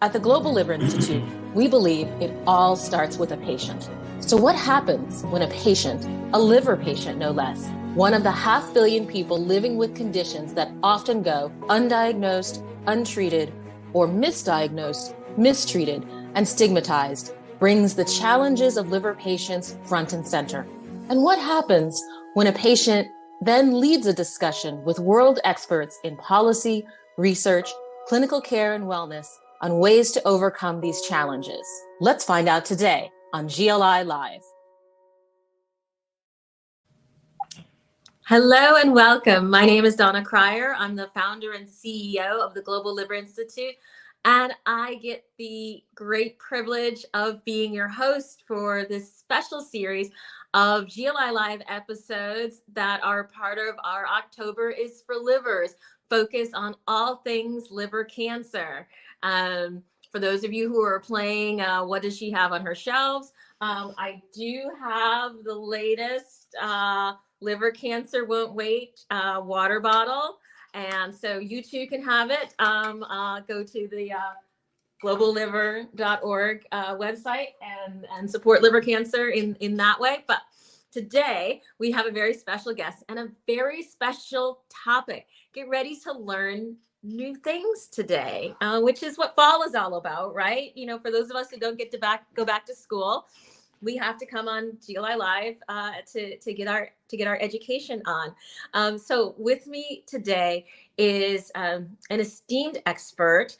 At the Global Liver Institute, we believe it all starts with a patient. So what happens when a patient, a liver patient no less, one of the 500 million people living with conditions that often go undiagnosed, untreated, or misdiagnosed, mistreated, and stigmatized, brings the challenges of liver patients front and center? And what happens when a patient then leads a discussion with world experts in policy, research, clinical care, and wellness on ways to overcome these challenges? Let's find out today on GLI Live. Hello and welcome. My name is Donna Cryer. I'm the founder and CEO of the Global Liver Institute, and I get the great privilege of being your host for this special series of GLI Live episodes that are part of our October is for Livers, focus on all things liver cancer. For those of you who are playing What Does She Have on Her Shelves? I do have the latest Liver Cancer Won't Wait water bottle. And so you too can have it. Go to the globalliver.org website and support liver cancer in that way. But today we have a very special guest and a very special topic. Get ready to learn new things today, which is what fall is all about, right? You know, for those of us who don't get to go back to school, we have to come on GLI Live to get our education on. So with me today is an esteemed expert,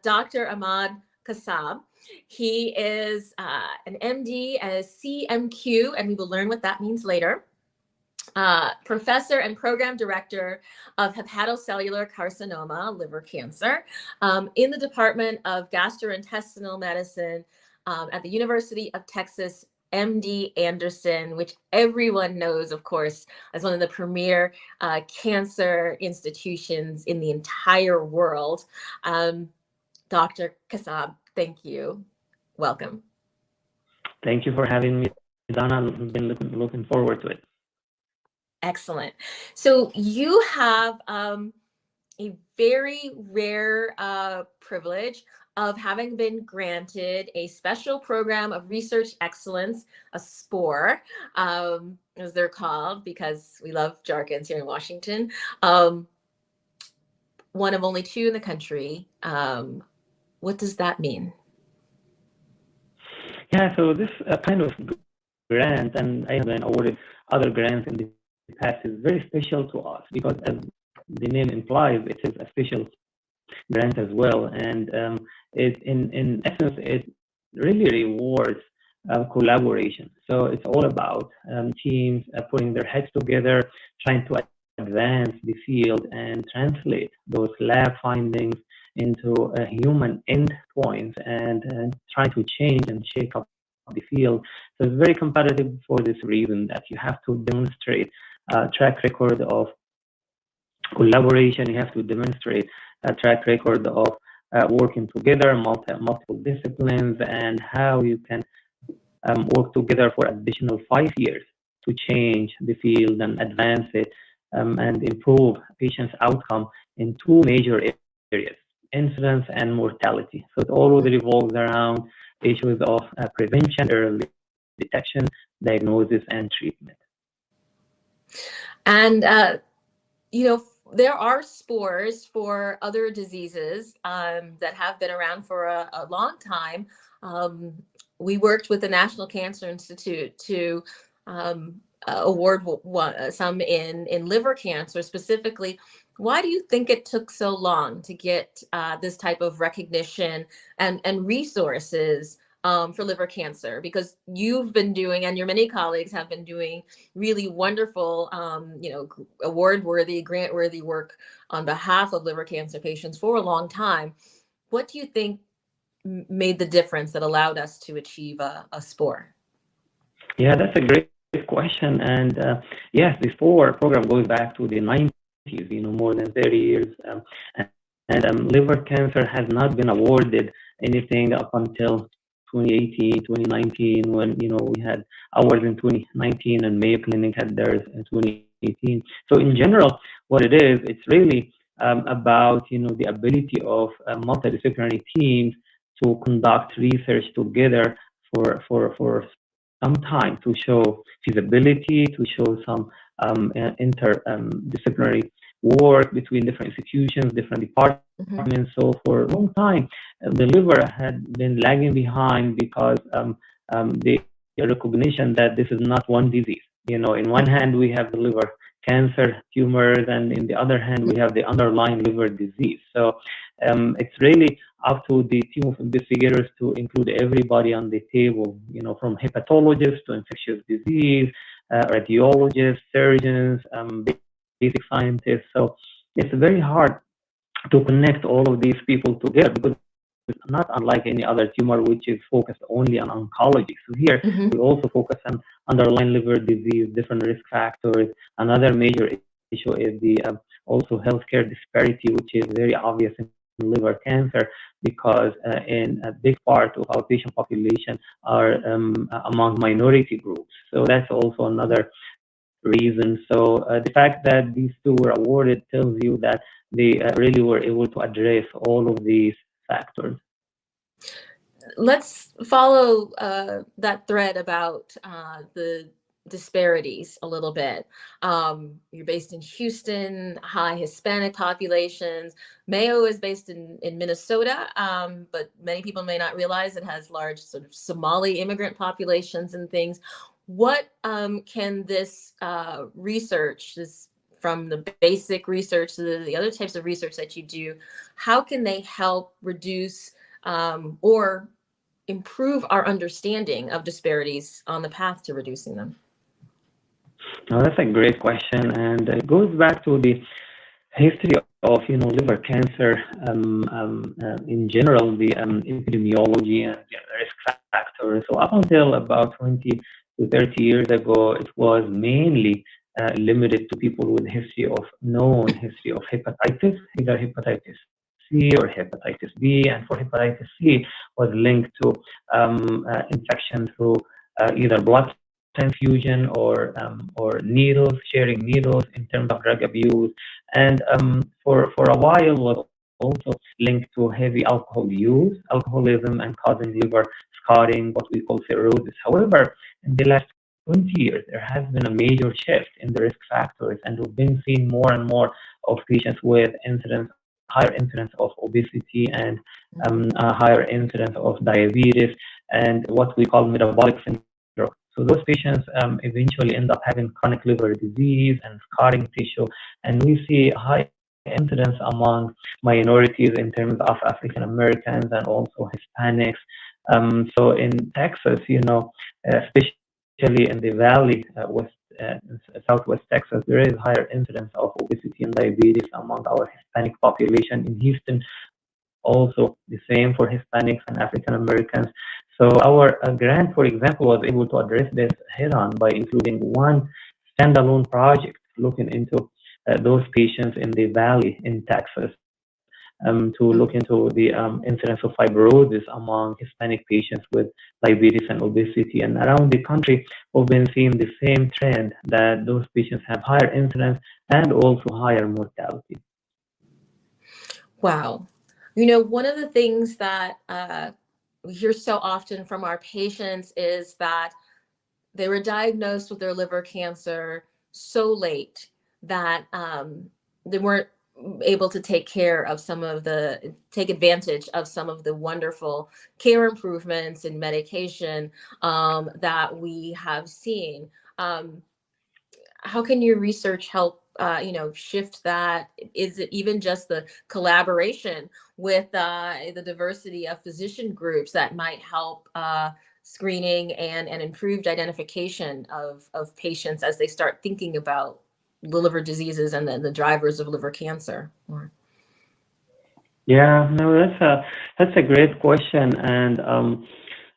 Dr. Ahmed Kaseb. He is an MD, a CMQ, and we will learn what that means later. Professor and program director of hepatocellular carcinoma, liver cancer, in the Department of Gastrointestinal Medicine at the University of Texas, MD Anderson, which everyone knows, of course, as one of the premier cancer institutions in the entire world. Dr. Kaseb, thank you. Welcome. Thank you for having me, Donna. I've been looking forward to it. Excellent. So you have a very rare privilege of having been granted a special program of research excellence, a SPORE, as they're called, because we love jargons here in Washington. One of only 2 in the country. What does that mean? Yeah, so this kind of grant, and I have been awarded other grants in the past, is very special to us because, as the name implies, it is a special grant as well. And it, in essence, it really rewards collaboration. So it's all about teams putting their heads together, trying to advance the field and translate those lab findings into human endpoints and try to change and shake up the field. So it's very competitive for this reason, that you have to demonstrate a track record of collaboration. You have to demonstrate a track record of working together, multiple disciplines, and how you can work together for additional 5 years to change the field and advance it and improve patients' outcome in 2 major areas: incidence and mortality. So it all revolves around issues of prevention, early detection, diagnosis, and treatment. And, you know, there are SPOREs for other diseases that have been around for a long time. We worked with the National Cancer Institute to award some in liver cancer specifically. Why do you think it took so long to get this type of recognition and resources for liver cancer? Because you've been doing, and your many colleagues have been doing, really wonderful, award-worthy, grant-worthy work on behalf of liver cancer patients for a long time. What do you think made the difference that allowed us to achieve a SPORE? Yeah, that's a great question. And yes, the SPORE program goes back to the 90s, more than 30 years. And liver cancer has not been awarded anything up until 2018, 2019, when, we had ours in 2019 and Mayo Clinic had theirs in 2018. So in general, what it is, it's really about, the ability of multidisciplinary teams to conduct research together for some time to show feasibility, to show some interdisciplinary work between different institutions, different departments. Mm-hmm. So for a long time, the liver had been lagging behind because the recognition that this is not one disease. In one hand we have the liver cancer tumors, and in the other hand we have the underlying liver disease. So it's really up to the team of investigators to include everybody on the table, from hepatologists to infectious disease, radiologists, surgeons, basic scientists. So it's very hard to connect all of these people together because it's not unlike any other tumor which is focused only on oncology. So here Mm-hmm. we also focus on underlying liver disease, different risk factors. Another major issue is the also healthcare disparity, which is very obvious in liver cancer because in a big part of our patient population are among minority groups. So that's also another reason. So the fact that these two were awarded tells you that they really were able to address all of these factors. Let's follow that thread about the disparities a little bit. You're based in Houston, high Hispanic populations. Mayo is based in Minnesota, but many people may not realize it has large sort of Somali immigrant populations and things. What can this research, from the basic research to the other types of research that you do, how can they help reduce or improve our understanding of disparities on the path to reducing them? Now, that's a great question, and it goes back to the history of liver cancer in general, the epidemiology and risk factors. So up until about 20 to 30 years ago, it was mainly limited to people with known history of hepatitis, either hepatitis C or hepatitis B, and for hepatitis C was linked to infection through either blood transfusion or needles, sharing needles in terms of drug abuse, and for a while was also linked to heavy alcohol use, alcoholism, and causing liver scarring, what we call cirrhosis. However, in the last 20 years, there has been a major shift in the risk factors, and we've been seeing more and more of patients with higher incidence of obesity and a higher incidence of diabetes and what we call metabolic syndrome. So those patients eventually end up having chronic liver disease and scarring tissue, and we see high incidence among minorities in terms of African Americans and also Hispanics. So in Texas, especially in the Valley, Southwest Texas, there is higher incidence of obesity and diabetes among our Hispanic population. In Houston, also the same for Hispanics and African Americans. So our grant, for example, was able to address this head-on by including one standalone project looking into those patients in the Valley in Texas to look into the incidence of fibrosis among Hispanic patients with diabetes and obesity. And around the country, we've been seeing the same trend that those patients have higher incidence and also higher mortality. Wow. One of the things that we hear so often from our patients is that they were diagnosed with their liver cancer so late that they weren't able to take advantage of some of the wonderful care improvements and medication that we have seen. How can your research help shift that? Is it even just the collaboration with the diversity of physician groups that might help screening and improved identification of patients as they start thinking about the liver diseases and the drivers of liver cancer? Yeah, no, that's a great question, and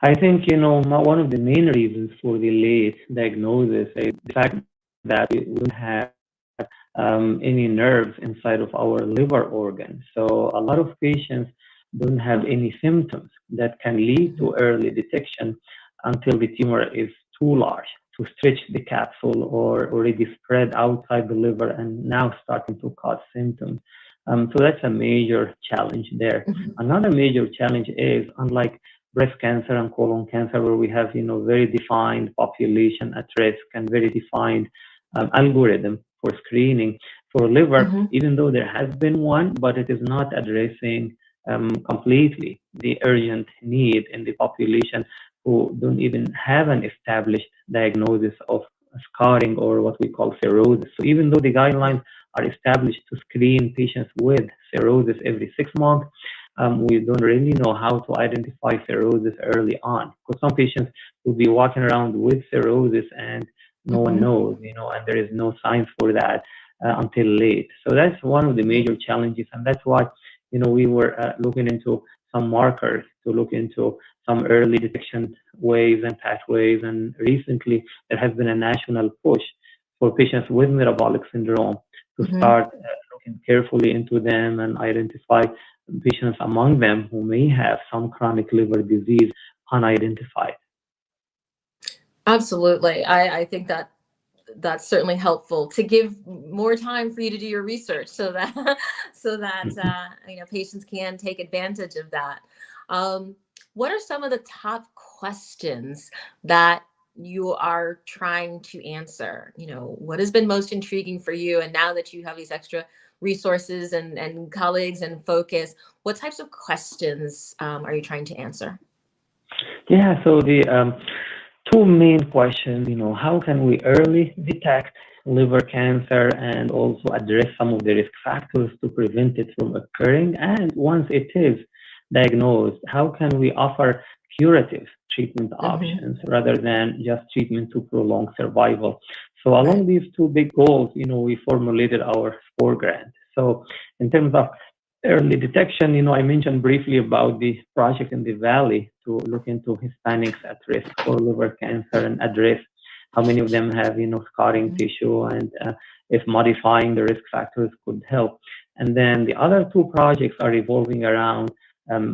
I think one of the main reasons for the late diagnosis is the fact that we don't have any nerves inside of our liver organ. So a lot of patients don't have any symptoms that can lead to early detection until the tumor is too large to stretch the capsule or already spread outside the liver and now starting to cause symptoms. So that's a major challenge there. Another major challenge is, unlike breast cancer and colon cancer, where we have, very defined population at risk and very defined algorithm for screening, for liver, even though there has been one, but it is not addressing completely the urgent need in the population who don't even have an established diagnosis of scarring or what we call cirrhosis. So even though the guidelines are established to screen patients with cirrhosis every 6 months, we don't really know how to identify cirrhosis early on. Because some patients will be walking around with cirrhosis and no one knows, and there is no signs for that until late. So that's one of the major challenges, and that's why, we were looking into some markers to look into some early detection ways and pathways. And recently, there has been a national push for patients with metabolic syndrome to start looking carefully into them and identify patients among them who may have some chronic liver disease unidentified. Absolutely. I think that that's certainly helpful to give more time for you to do your research so that patients can take advantage of that. What are some of the top questions that you are trying to answer? What has been most intriguing for you? And now that you have these extra resources and colleagues and focus, what types of questions are you trying to answer? Yeah, so the two main questions, how can we early detect liver cancer and also address some of the risk factors to prevent it from occurring? And once it is diagnosed, how can we offer curative treatment options rather than just treatment to prolong survival? So along these two big goals, we formulated our SPORE grant. So in terms of early detection, I mentioned briefly about the project in the Valley to look into Hispanics at risk for liver cancer and address how many of them have, scarring tissue, and if modifying the risk factors could help. And then the other two projects are revolving around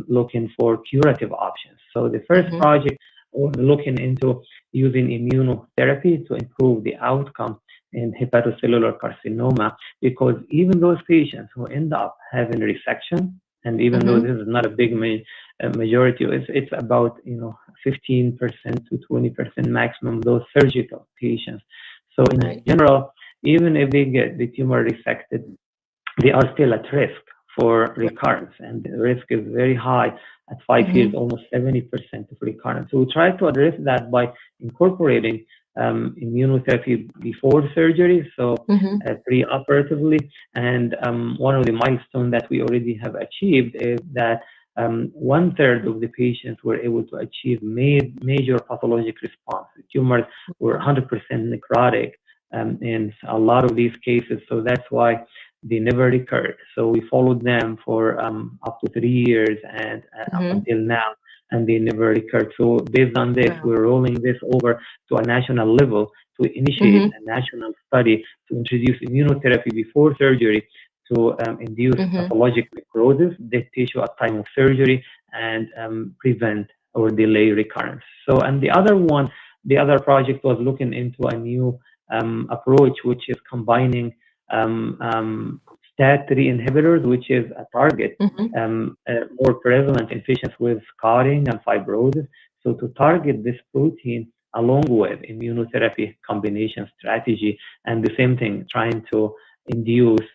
looking for curative options. So the first project was looking into using immunotherapy to improve the outcome in hepatocellular carcinoma, because even those patients who end up having resection, and even though this is not a big majority, it's about 15% to 20% maximum, those surgical patients. So in general, even if they get the tumor resected, they are still at risk for recurrence, and the risk is very high at 5 years, almost 70% of recurrence. So we try to address that by incorporating immunotherapy before surgery, so pre-operatively. And one of the milestones that we already have achieved is that 1/3 of the patients were able to achieve major pathologic response. The tumors were 100% necrotic in a lot of these cases, so that's why they never recurred. So we followed them for up to 3 years and up until now, and they never recurred. So based on this, we're rolling this over to a national level to initiate a national study to introduce immunotherapy before surgery to induce pathologic necrosis, dead tissue at time of surgery, and prevent or delay recurrence. So, and the other project was looking into a new approach, which is combining STAT3 inhibitors, which is a target more prevalent in patients with scarring and fibrosis. So to target this protein along with immunotherapy combination strategy, and the same thing, trying to induce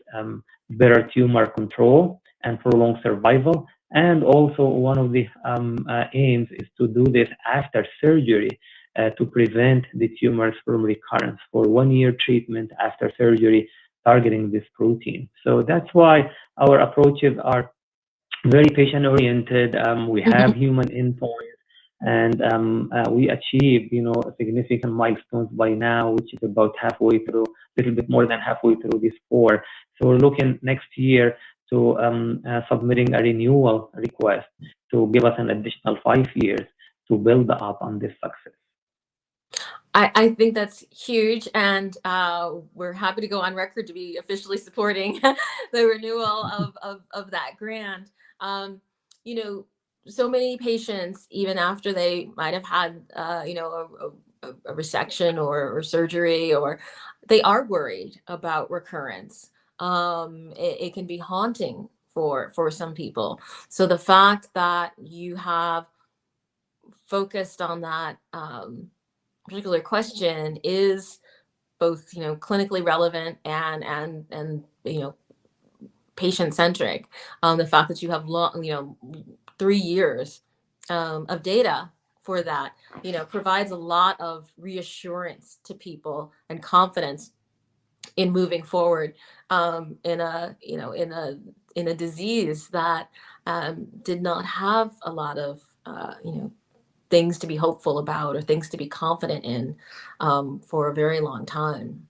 better tumor control and prolong survival. And also one of the aims is to do this after surgery to prevent the tumors from recurrence for 1 year treatment after surgery, targeting this protein. So that's why our approaches are very patient-oriented. We have human endpoints, and we achieved, significant milestones by now, which is about halfway through, a little bit more than halfway through this SPORE. So we're looking next year to submitting a renewal request to give us an additional 5 years to build up on this success. I think that's huge, and we're happy to go on record to be officially supporting the renewal of that grant. So many patients, even after they might have had, a resection or surgery, or they are worried about recurrence. it can be haunting for some people. So the fact that you have focused on that particular question is both, clinically relevant and patient centric. The fact that you have 3 years of data for that, provides a lot of reassurance to people and confidence in moving forward in a disease that did not have a lot of things to be hopeful about or things to be confident in for a very long time.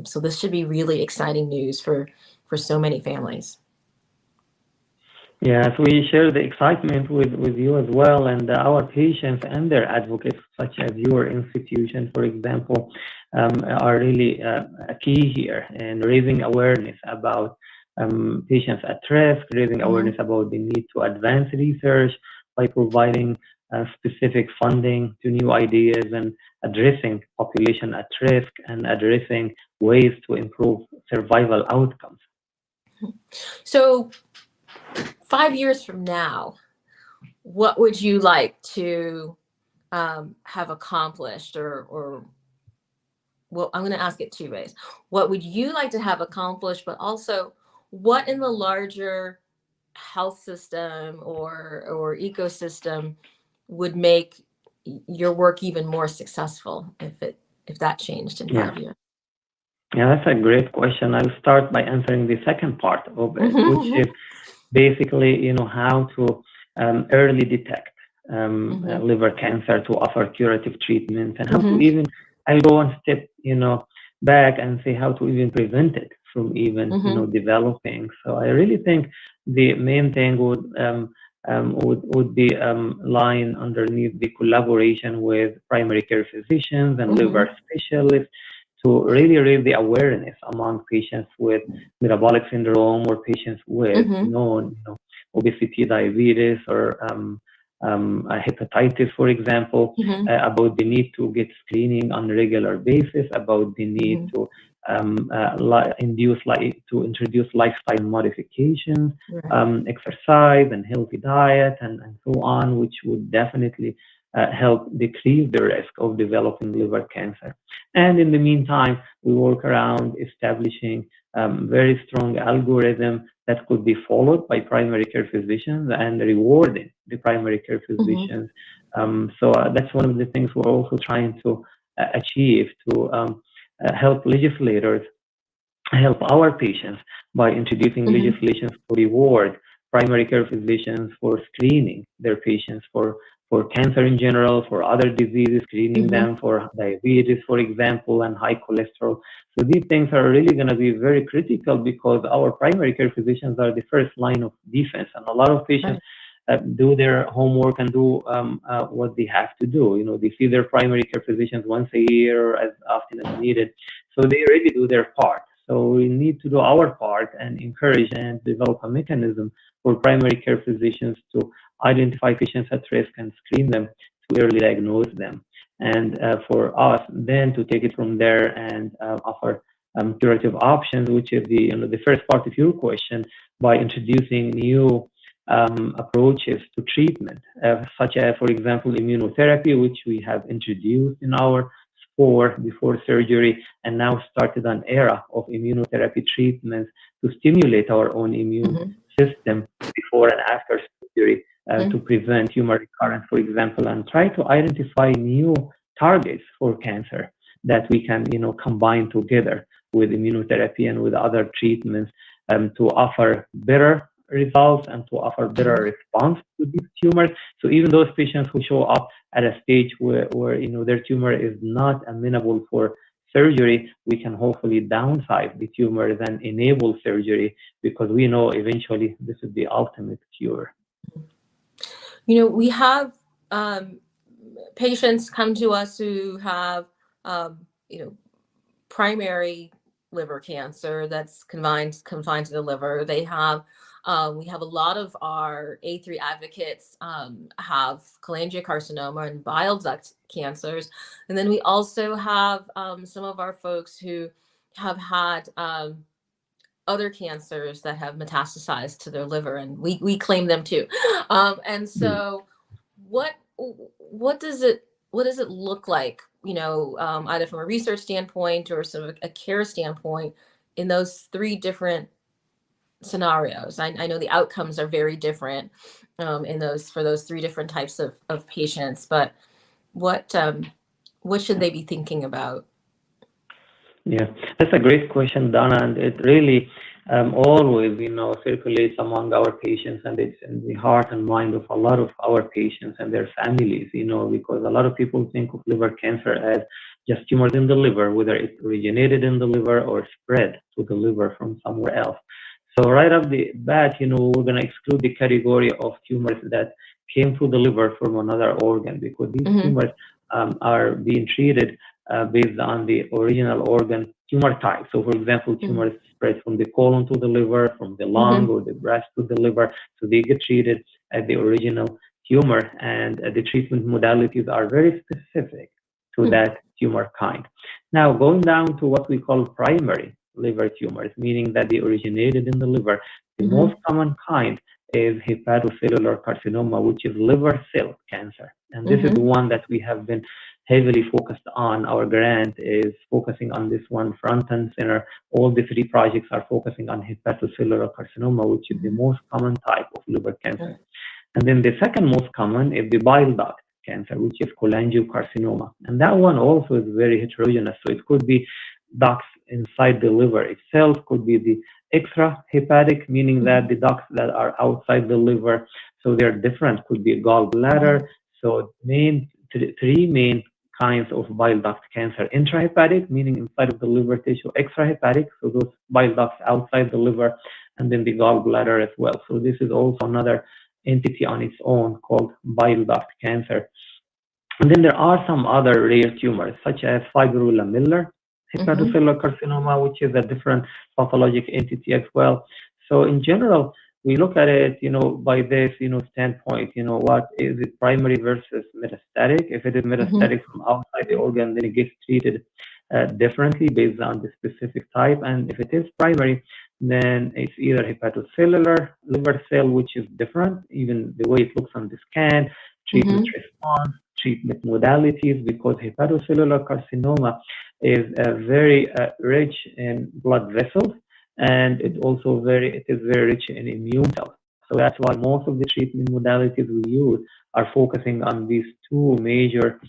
So this should be really exciting news for so many families. Yes, we share the excitement with you as well, and our patients and their advocates, such as your institution, for example, are really a key here in raising awareness about patients at risk, raising awareness about the need to advance research by providing specific funding to new ideas and addressing population at risk and addressing ways to improve survival outcomes. So 5 years from now, what would you like to have accomplished, or well, I'm going to ask it 2 ways. What would you like to have accomplished, but also what in the larger health system or ecosystem would make your work even more successful if that changed in 5 years? Yeah, that's a great question. I'll start by answering the second part of it, which is basically, how to early detect liver cancer to offer curative treatment, and how to even, I'll go one step, back and say how to even prevent it from even, developing. So I really think the main thing would be lying underneath the collaboration with primary care physicians and liver specialists to really raise the awareness among patients with metabolic syndrome or patients with known obesity, diabetes, or hepatitis, for example, about the need to get screening on a regular basis, about the need to introduce lifestyle modifications, exercise and healthy diet, and so on, which would definitely help decrease the risk of developing liver cancer. And in the meantime, we work around establishing very strong algorithm that could be followed by primary care physicians and rewarding the primary care physicians. So that's one of the things we're also trying to achieve, to help legislators help our patients by introducing legislation to reward primary care physicians for screening their patients for cancer in general, for other diseases, screening them for diabetes, for example, and high cholesterol. So these things are really going to be very critical because our primary care physicians are the first line of defense, and a lot of patients do their homework and do what they have to do. They see their primary care physicians once a year or as often as needed. So they really do their part. So we need to do our part and encourage and develop a mechanism for primary care physicians to identify patients at risk and screen them to early diagnose them. And for us then to take it from there and offer curative options, which is the first part of your question, by introducing new approaches to treatment, such as, for example, immunotherapy, which we have introduced in our SPORE before surgery, and now started an era of immunotherapy treatments to stimulate our own immune system before and after surgery to prevent tumor recurrence, for example, and try to identify new targets for cancer that we can, combine together with immunotherapy and with other treatments to offer better results and to offer better response to these tumors. So even those patients who show up at a stage where their tumor is not amenable for surgery, we can hopefully downsize the tumors and enable surgery, because we know eventually this is the ultimate cure. We have patients come to us who have primary liver cancer that's confined to the liver. They have we have a lot of our A3 advocates have cholangiocarcinoma and bile duct cancers. And then we also have some of our folks who have had other cancers that have metastasized to their liver, and we claim them too. And so, what does it look like? Either from a research standpoint or sort of a care standpoint, in those three different scenarios. I know the outcomes are very different for those three different types of patients, but what should they be thinking about? Yeah, that's a great question, Donna, and it really always, circulates among our patients, and it's in the heart and mind of a lot of our patients and their families, because a lot of people think of liver cancer as just tumors in the liver, whether it originated in the liver or spread to the liver from somewhere else. So right off the bat, we're going to exclude the category of tumors that came through the liver from another organ, because these tumors are being treated based on the original organ tumor type. So, for example, tumors spread from the colon to the liver, from the lung or the breast to the liver. So they get treated as the original tumor, and the treatment modalities are very specific to that tumor kind. Now, going down to what we call primary liver tumors, meaning that they originated in the liver, the most common kind is hepatocellular carcinoma, which is liver cell cancer. And this is the one that we have been heavily focused on. Our grant is focusing on this one front and center. All the three projects are focusing on hepatocellular carcinoma, which is the most common type of liver cancer. And then the second most common is the bile duct cancer, which is cholangiocarcinoma. And that one also is very heterogeneous. So it could be ducts inside the liver itself, could be the extrahepatic, meaning that the ducts that are outside the liver, so they're different, could be gallbladder. So three main kinds of bile duct cancer: intrahepatic, meaning inside of the liver tissue; extrahepatic, so those bile ducts outside the liver; and then the gallbladder as well. So this is also another entity on its own called bile duct cancer. And then there are some other rare tumors, such as fibrolamellar hepatocellular carcinoma, which is a different pathologic entity as well. So in general, we look at it, by this, standpoint, what is it, primary versus metastatic? If it is metastatic from outside the organ, then it gets treated differently based on the specific type. And if it is primary, then it's either hepatocellular liver cell, which is different, even the way it looks on the scan, treatment response, treatment modalities, because hepatocellular carcinoma is very rich in blood vessels, and it is very rich in immune cells. So that's why most of the treatment modalities we use are focusing on these two major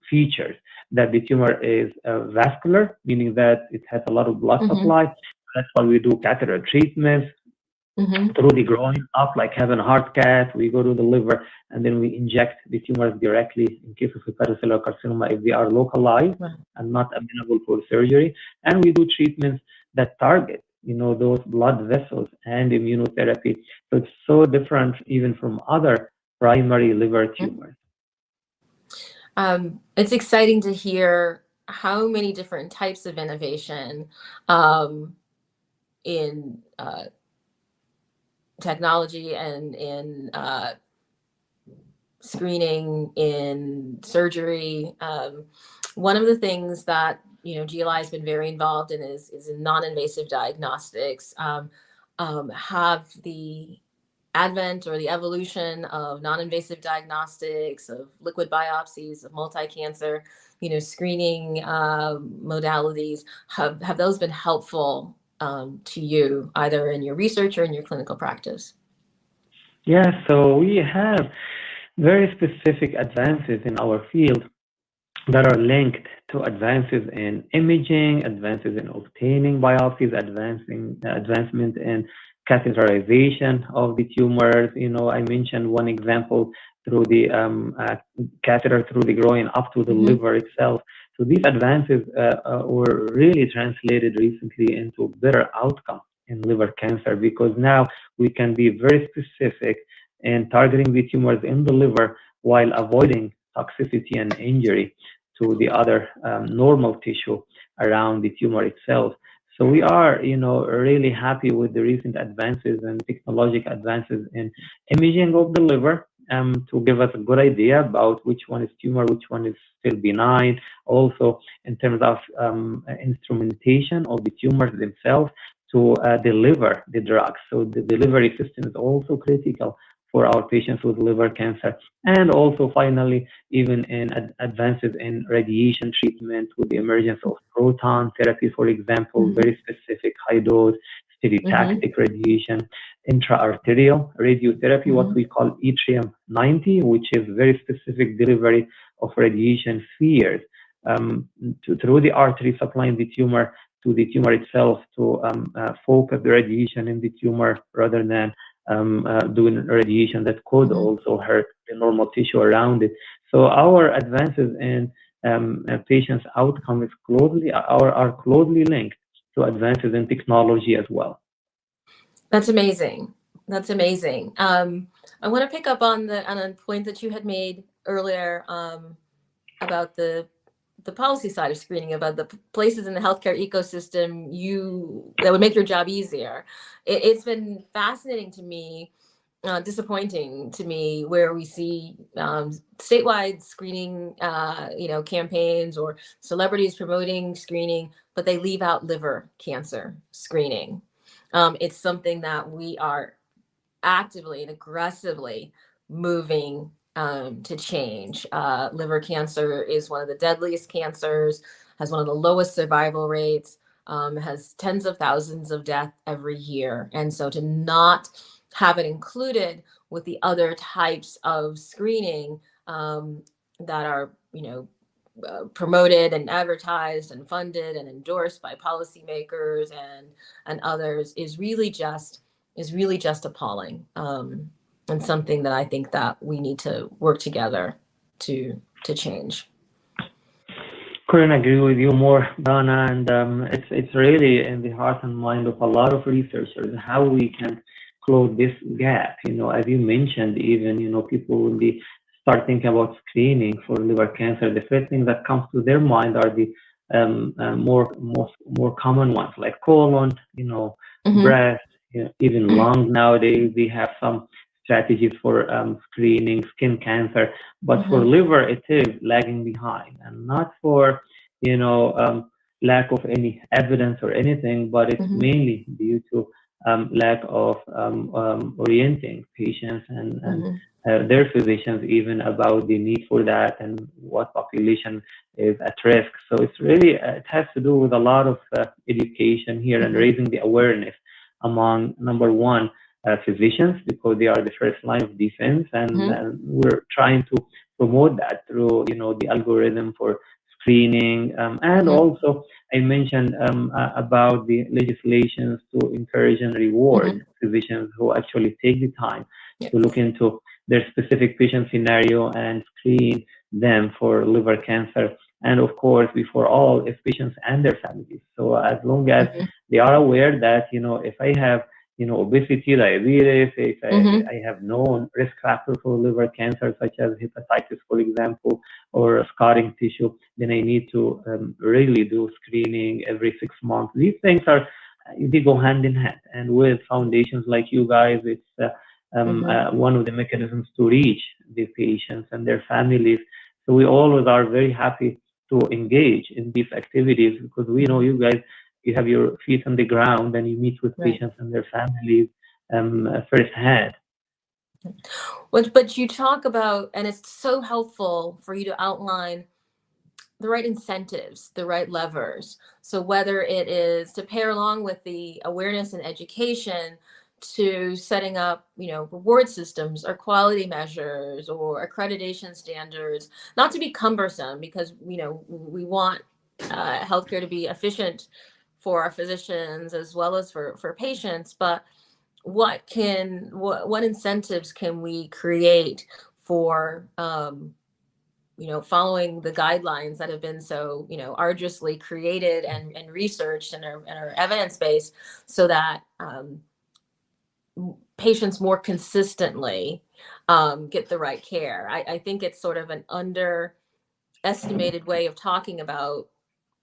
features: that the tumor is vascular, meaning that it has a lot of blood supply. That's why we do catheter treatments through the groin up, like having a heart cath. We go to the liver, and then we inject the tumors directly in case of hepatocellular carcinoma if they are localized and not amenable for surgery. And we do treatments that target, those blood vessels and immunotherapy. So it's so different even from other primary liver tumors. It's exciting to hear how many different types of innovation in technology and in screening, in surgery. One of the things that GLI has been very involved in is in non-invasive diagnostics. Have the advent or the evolution of non-invasive diagnostics, of liquid biopsies, of multi-cancer, screening modalities, have those been helpful to you, either in your research or in your clinical practice? Yeah, so we have very specific advances in our field that are linked to advances in imaging, advances in obtaining biopsies, advancement in catheterization of the tumors. I mentioned one example through the catheter through the groin up to the liver itself. So these advances were really translated recently into better outcome in liver cancer, because now we can be very specific in targeting the tumors in the liver while avoiding toxicity and injury to the other normal tissue around the tumor itself. So we are, really happy with the recent advances and technological advances in imaging of the liver, to give us a good idea about which one is tumor, which one is still benign. Also, in terms of instrumentation of the tumors themselves, to deliver the drugs. So the delivery system is also critical for our patients with liver cancer. And also, finally, even in advances in radiation treatment with the emergence of proton therapy, for example, very specific high dose stereotactic radiation, intra-arterial radiotherapy, what we call yttrium-90, which is very specific delivery of radiation spheres through the artery, supplying the tumor to the tumor itself to focus the radiation in the tumor rather than doing radiation that could also hurt the normal tissue around it. So our advances in patients' outcomes are closely linked to advances in technology as well. That's amazing. That's amazing. I want to pick up on a point that you had made earlier about the policy side of screening, about the places in the healthcare ecosystem that would make your job easier. It's been fascinating to me, disappointing to me, where we see statewide screening, campaigns or celebrities promoting screening, but they leave out liver cancer screening. It's something that we are actively and aggressively moving to change. Liver cancer is one of the deadliest cancers, has one of the lowest survival rates, has tens of thousands of deaths every year. And so to not have it included with the other types of screening that are, promoted and advertised and funded and endorsed by policymakers and others is really just appalling. And something that I think that we need to work together to change. Couldn't agree with you more, Donna. And it's really in the heart and mind of a lot of researchers how we can close this gap. As you mentioned, even people will be start thinking about screening for liver cancer. The first thing that comes to their mind are the more common ones like colon, breast, even lung. Nowadays we have some strategies for screening skin cancer, but for liver it is lagging behind, and not for lack of any evidence or anything, but it's mainly due to lack of orienting patients and their physicians even about the need for that and what population is at risk. So it's really it has to do with a lot of education here and raising the awareness among, number one, physicians, because they are the first line of defense, and we're trying to promote that through the algorithm for screening, and also I mentioned about the legislations to encourage and reward physicians who actually take the time to look into their specific patient scenario and screen them for liver cancer. And of course, before all, is patients and their families. So as long as they are aware that if I have obesity, diabetes, if I have known risk factors for liver cancer, such as hepatitis, for example, or scarring tissue, then I need to really do screening every 6 months. These things they go hand in hand. And with foundations like you guys, it's one of the mechanisms to reach the patients and their families. So we always are very happy to engage in these activities, because we know you guys, you have your feet on the ground and you meet with patients and their families firsthand. But you talk about, and it's so helpful for you to outline the right incentives, the right levers. So whether it is to pair along with the awareness and education to setting up, reward systems or quality measures or accreditation standards, not to be cumbersome, because, we want healthcare to be efficient for our physicians as well as for patients, but what incentives can we create for following the guidelines that have been so arduously created and researched and are evidence-based, so that patients more consistently get the right care. I think it's sort of an underestimated way of talking about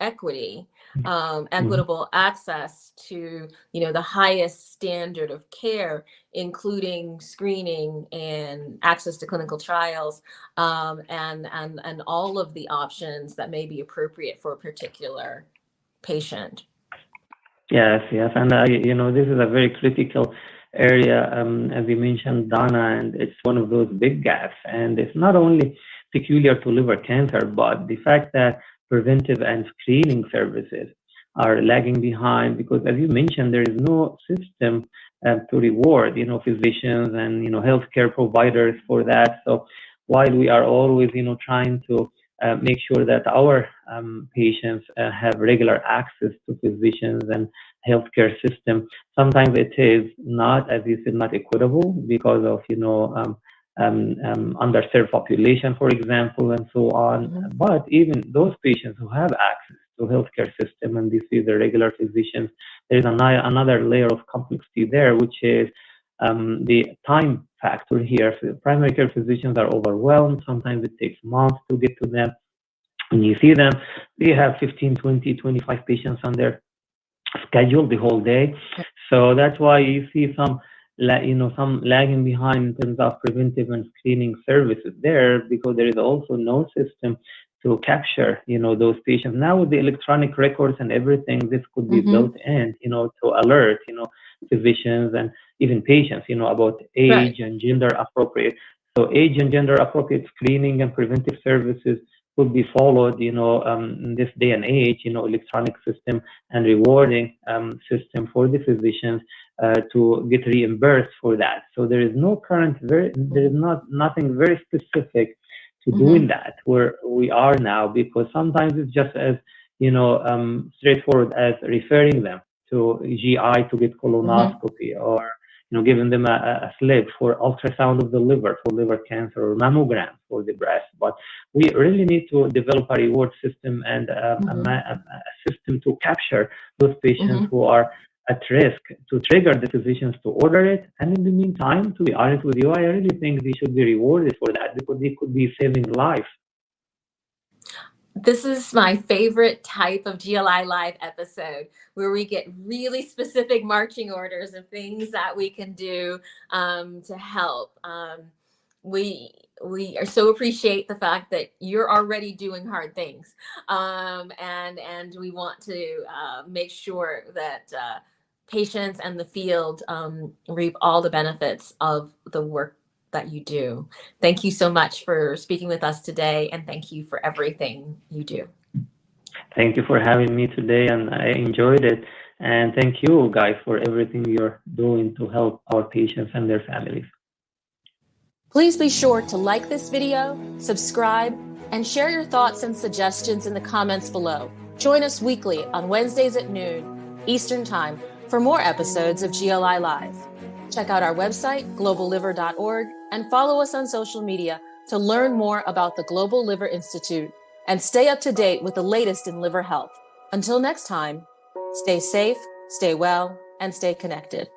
equity, equitable access to the highest standard of care, including screening and access to clinical trials, and all of the options that may be appropriate for a particular patient. Yes, yes, and this is a very critical area, as you mentioned, Donna, and it's one of those big gaps. And it's not only peculiar to liver cancer, but the fact that preventive and screening services are lagging behind because, as you mentioned, there is no system to reward, physicians and healthcare providers for that. So while we are always, trying to make sure that our patients have regular access to physicians and healthcare system. Sometimes it is not, as you said, not equitable because of underserved population, for example, and so on. Mhm. But even those patients who have access to healthcare system and they see the regular physicians, there is another layer of complexity there, which is the time factor here. So primary care physicians are overwhelmed. Sometimes it takes months to get to them. When you see them, they have 15, 20, 25 patients on their schedule the whole day. So that's why you see some lagging behind in terms of preventive and screening services there because there is also no system to capture, those patients. Now with the electronic records and everything, this could be Mhm. built in, to alert, physicians and even patients, about Right. age and gender appropriate. So age and gender appropriate screening and preventive services could be followed, in this day and age, electronic system and rewarding system for the physicians to get reimbursed for that. So there is no there is nothing very specific to doing Mhm. that where we are now because sometimes it's just as straightforward as referring them to GI to get Mhm. colonoscopy or giving them a slip for ultrasound of the liver for liver cancer or mammogram for the breast. But we really need to develop a reward system and Mhm. a system to capture those patients Mhm. who are at risk to trigger the physicians to order it. And in the meantime, to be honest with you, I really think they should be rewarded for that because they could be saving lives. This is my favorite type of GLI Live episode where we get really specific marching orders of things that we can do to help. We we are so appreciate the fact that you're already doing hard things, and we want to make sure that patients and the field reap all the benefits of the work that you do. Thank you so much for speaking with us today, and thank you for everything you do. Thank you for having me today, and I enjoyed it. And thank you, guys, for everything you're doing to help our patients and their families. Please be sure to like this video, subscribe, and share your thoughts and suggestions in the comments below. Join us weekly on Wednesdays at noon Eastern Time for more episodes of GLI Live. Check out our website, globalliver.org, and follow us on social media to learn more about the Global Liver Institute and stay up to date with the latest in liver health. Until next time, stay safe, stay well, and stay connected.